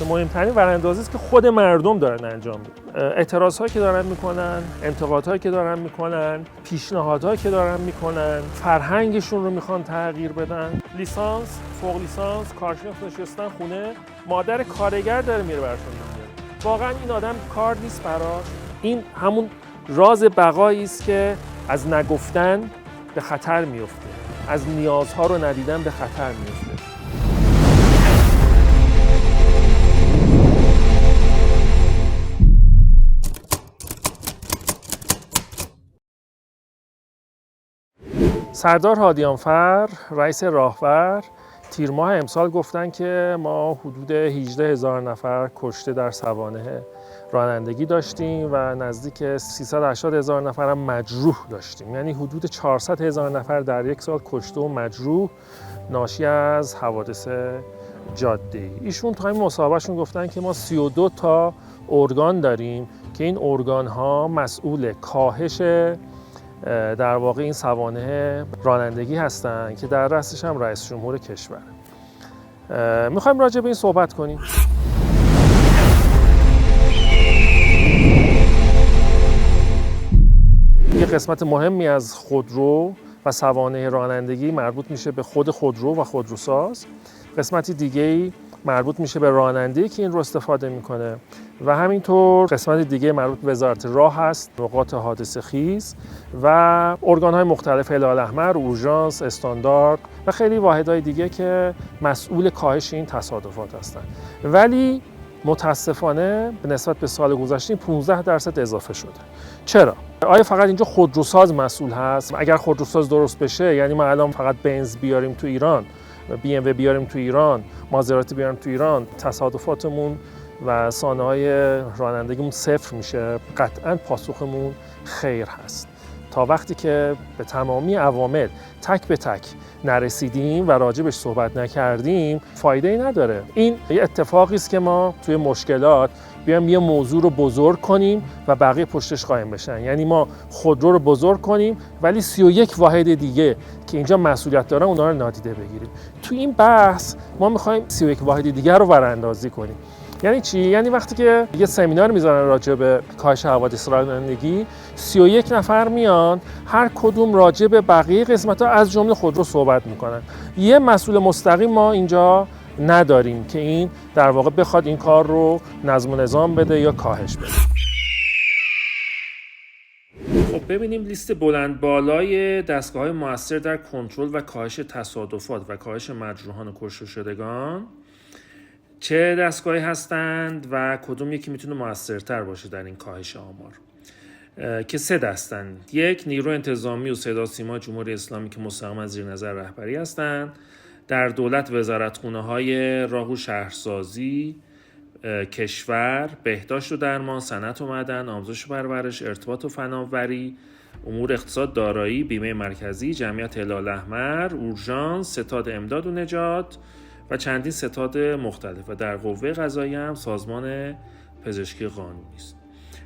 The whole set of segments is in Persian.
که مهمترین وراندازی است که خود مردم دارن انجام میدن. اعتراضهایی که دارن میکنن، انتقادهایی که دارن میکنن، پیشنهادهایی که دارن میکنن، فرهنگشون رو میخوان تغییر بدن. لیسانس، فوق لیسانس، کارشناس نشستن خونه، مادر کارگر داره میره براشون میگیره. واقعا این آدم کار نیست براش. این همون راز بقایی است که از نگفتن به خطر میفته، از نیازها رو ندیدن به خطر میفته. سردار هادیانفر رئیس راهور تیر ماه امسال گفتن که ما حدود 18,000 نفر کشته در سوانح رانندگی داشتیم و نزدیک 380,000 نفر هم مجروح داشتیم، یعنی حدود 400,000 نفر در یک سال کشته و مجروح ناشی از حوادث جاده‌ای. ایشون تو همین مصاحبهشون گفتن که ما 32 تا ارگان داریم که این ارگان ها مسئول کاهش در واقع این سوانح رانندگی هستن که در رأسش هم رئیس جمهور کشور. میخوایم راجع به این صحبت کنیم. یه قسمت مهمی از خودرو و سوانح رانندگی مربوط میشه به خود خودرو و خودروساز. قسمتی دیگه‌ای مربوط میشه به راننده‌ای که این رو استفاده میکنه و همینطور قسمت دیگه مربوط به وزارت راه هست، نقاط حادثه خیز و ارگان‌های مختلف هلال احمر، اورژانس، استاندارد و خیلی واحدهای دیگه که مسئول کاهش این تصادفات هستن. ولی متاسفانه به نسبت به سال گذشته 15% اضافه شده. چرا؟ آیا فقط اینجا خودروساز مسئول هست؟ اگر خودروساز درست بشه، یعنی ما الان فقط بنز بیاریم تو ایران، بی ام و بیاریم تو ایران، مازراتی بیاریم تو ایران، تصادفاتمون و سانحه‌های رانندگیمون صفر میشه؟ قطعاً پاسخمون خیر هست. تا وقتی که به تمامی عوامل تک به تک نرسیدیم و راجبش صحبت نکردیم فایده‌ای نداره. این یه اتفاقی است که ما توی مشکلات بیایم یه موضوع رو بزرگ کنیم و بقیه پشتش قایم بشن. یعنی ما خودرو رو بزرگ کنیم ولی 31 واحد دیگه که اینجا مسئولیت دارن اونا رو نادیده بگیریم. توی این بحث ما می‌خوایم 31 واحد دیگه رو وراندازی کنیم. یعنی چی؟ یعنی وقتی که یه سمینار میذارن راجع به کاهش حوادث رانندگی، 31 نفر میان، هر کدوم راجع به بقیه قسمت‌ها از جمله خودرو صحبت میکنن. یه مسئول مستقیم ما اینجا نداریم که این در واقع بخواد این کار رو نظم و نظام بده یا کاهش بده. خب ببینیم لیست بلند بالای دستگاه‌های مؤثر در کنترل و کاهش تصادفات و کاهش مجروحان و کشته شدگان چه دستگاهی هستند و کدوم یکی میتونه موثرتر باشه در این کاهش آمار. که 3 دستند. 1 نیرو انتظامی و صدا سیما جمهوری اسلامی که مستقیما زیر نظر رهبری هستند. در دولت وزارتخونه‌های راه و شهرسازی، کشور، بهداشت و درمان، صنعت و معدن، آموزش و پرورش، ارتباط و فناوری، امور اقتصاد، دارایی، بیمه مرکزی، جمعیت هلال احمر، اورژانس، ستاد امداد و نجات و چندین ستاد مختلف و در قوه قضاییه هم سازمان پزشکی قانونی است.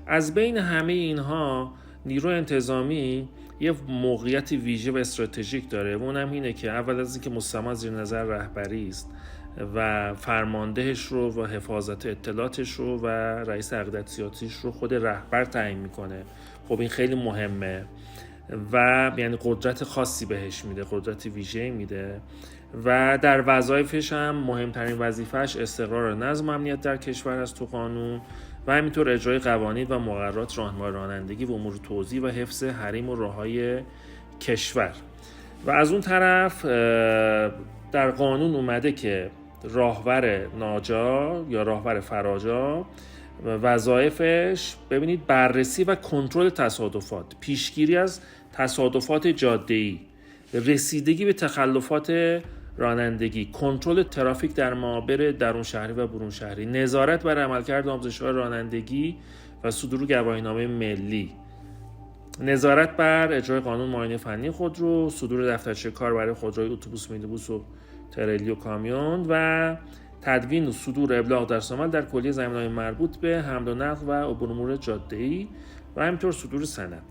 از بین همه اینها نیرو انتظامی یه موقعیت ویژه و استراتژیک داره و اونم اینه که اول از اینکه مستقیما زیر نظر رهبری است و فرماندهش رو و حفاظت اطلاعاتش رو و رئیس عقیدت سیاسیش رو خود رهبر تعیین میکنه. خب این خیلی مهمه و یعنی قدرت خاصی بهش میده، قدرت ویژه‌ای میده و در وظایفش هم مهمترین وظیفه‌اش استقرار و نظم و امنیت در کشور است تو قانون و همینطور اجرای قوانین و مقررات راهنمای رانندگی و امور توزیع و حفظ حریم و راههای کشور. و از اون طرف در قانون اومده که راهور ناجا یا راهور فراجا وظایفش ببینید بررسی و کنترل تصادفات، پیشگیری از تصادفات جاده‌ای، رسیدگی به تخلفات رانندگی، کنترل ترافیک در معابر درون شهری و برون شهری، نظارت بر عملکرد آموزش‌های رانندگی و صدور گواهینامه ملی، نظارت بر اجرای قانون معاینه فنی خودرو، صدور دفترچه کار برای خودروی اتوبوس، مینیبوس و تریلی و کامیون و تدوین و صدور ابلاغ در عمل در کلیه زمینه‌های مربوط به حمل و نقل و عبور امور جاده‌ای و همینطور صدور سند.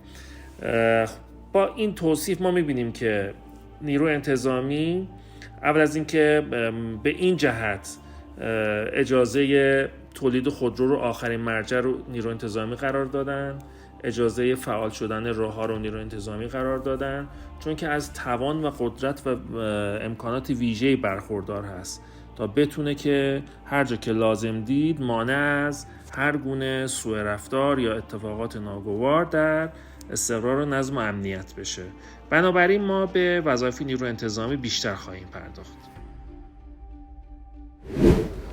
با این توصیف ما می‌بینیم که نیرو انتظامی اول از اینکه به این جهت اجازه تولید خودرو رو آخرین مرجع رو نیروی انتظامی قرار دادن، اجازه فعال شدن راه‌ها رو نیروی انتظامی قرار دادن، چون که از توان و قدرت و امکانات ویژه‌ای برخوردار هست تا بتونه که هر جا که لازم دید مانع از هر گونه سوء رفتار یا اتفاقات ناگوار در استقرار و نظم و امنیت بشه. بنابراین ما به وظایف نیروی انتظامی بیشتر خواهیم پرداخت.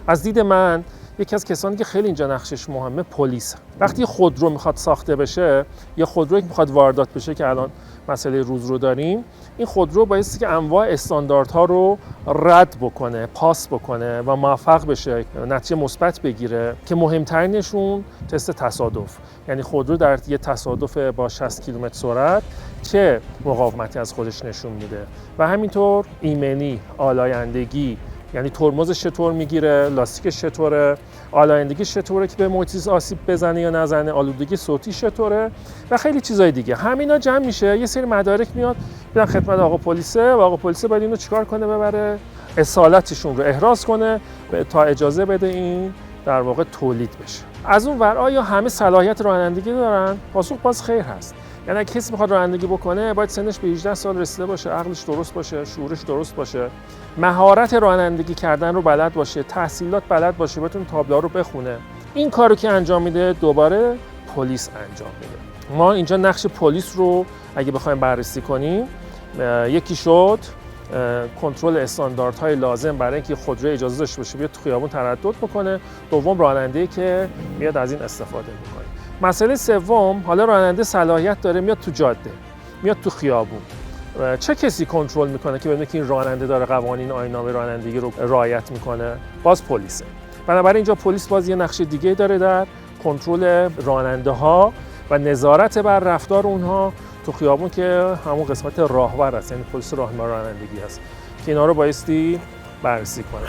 از دید من یکی از کسانی که خیلی اینجا نقشش مهمه پلیس. وقتی خودرو میخواد ساخته بشه یا خودرویی میخواد واردات بشه که الان مسئله روز رو داریم، این خودرو بایستی که انواع استانداردها رو رد بکنه، پاس بکنه و موفق بشه، نتیجه مثبت بگیره که مهمترینشون تست تصادف. یعنی خودرو در یه تصادف با 60 کیلومتر سرعت چه مقاومتی از خودش نشون میده و همینطور ایمنی، آلایندگی، یعنی ترمزش چطور میگیره، لاستیکش چطوره، آلایندگیش چطوره که به محیط زیست آسیب بزنه یا نزنه، آلودگی صوتی چطوره و خیلی چیزای دیگه. همینا جمع میشه، یه سری مدارک میاد میدن خدمت آقا پلیسه و آقا پلیسه باید اینو چیکار کنه، ببره اصالتشون رو احراز کنه تا اجازه بده این در واقع تولید بشه. از اون ور آیا همه صلاحیت رانندگی دارن؟ پاسخ باز خیر هست. یعنی اگه کسی میخواد رانندگی بکنه باید سنش به 18 سال رسیده باشه، عقلش درست باشه، شعورش درست باشه، مهارت رانندگی کردن رو بلد باشه، تحصیلات بلد باشه، بتونه تابلوها رو بخونه. این کارو که انجام میده دوباره پلیس انجام میده. ما اینجا نقش پلیس رو اگه بخوایم بررسی کنیم، یکی شد کنترل استانداردهای لازم برای اینکه خودرو اجازه داشته باشه بیاد تو خیابون تردد بکنه. دوم راننده‌ای که میاد از این استفاده میکنه. مسئله سوم، حالا راننده صلاحیت داره میاد تو جاده، میاد تو خیابون، چه کسی کنترل میکنه که بدونه که این راننده داره قوانین آیین‌نامه رانندگی رو رعایت میکنه؟ باز پلیسه. بنابراین اینجا پلیس باز یه نقش دیگه داره در کنترل راننده ها و نظارت بر رفتار اونها تو خیابون که همون قسمت راهور است، یعنی پلیس راهنمای رانندگی است که اینا رو بایستی بررسی کنه.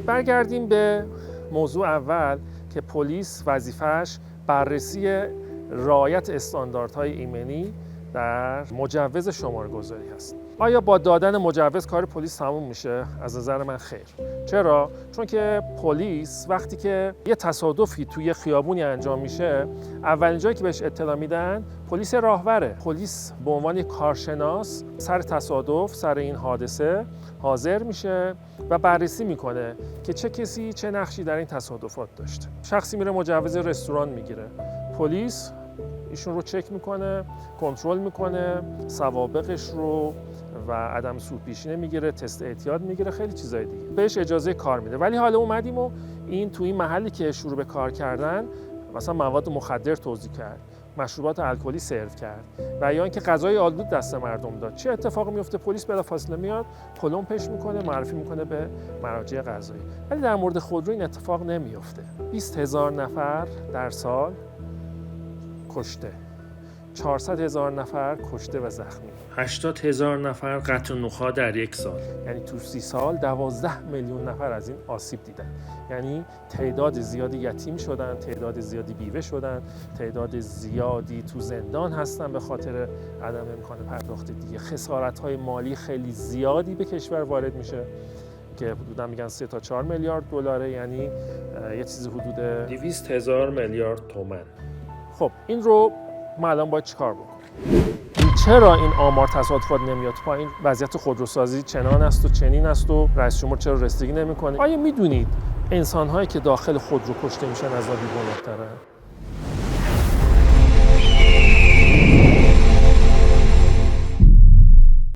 برگردیم به موضوع اول که پلیس وظیفه‌اش بررسی رعایت استانداردهای ایمنی در مجوز شماره‌گذاری هست. آیا با دادن مجوز کار پلیس تموم میشه؟ از نظر من خیر. چرا؟ چون که پلیس وقتی که یه تصادفی توی خیابونی انجام میشه، اولین جایی که بهش اطلاع میدن پلیس راهوره. پلیس به عنوان کارشناس سر تصادف، سر این حادثه حاضر میشه و بررسی میکنه که چه کسی چه نقشی در این تصادفات داشته. شخصی میره مجوز رستوران میگیره، پلیس ایشون رو چک میکنه، کنترل میکنه، سوابقش رو و عدم سوءپیشی میگیره، تست اعتیاد میگیره، خیلی چیزای دیگه. بهش اجازه کار میده. ولی حالا اومدیم و این تو این محلی که شروع به کار کردن مثلا مواد مخدر توزیع کرد، مشروبات الکلی سرو کرد و یا اینکه غذای آلود دست مردم داد، چه اتفاقی میفته؟ پلیس بلافاصله میاد، پلم پیش میکنه، معرفی میکنه به مراجع قضایی. ولی در مورد خودرو این اتفاق نمیفته. 20,000 نفر در سال کشته، 400,000 نفر کشته و زخمی، 80,000 نفر قطع نخاع در یک سال. یعنی تو 30 سال 12 میلیون نفر از این آسیب دیدن. یعنی تعداد زیادی یتیم شدن، تعداد زیادی بیوه شدن، تعداد زیادی تو زندان هستن به خاطر عدم امکان پرداخت دیگه. خسارت‌های مالی خیلی زیادی به کشور وارد میشه که حدودا میگن 3 تا 4 میلیارد دلاره، یعنی یه چیزی حدود 200,000 میلیارد تومان. خب این رو ما الان باید چیکار بکنیم؟ چرا این آمار تصادفات نمیاد پایین؟ وضعیت خودروسازی چنان است و چنین است و رئیس جمهور چرا رسیدگی نمیکنه؟ آیا میدونید انسان‌هایی که داخل خودرو کشته میشن از نابی گناه‌ترن؟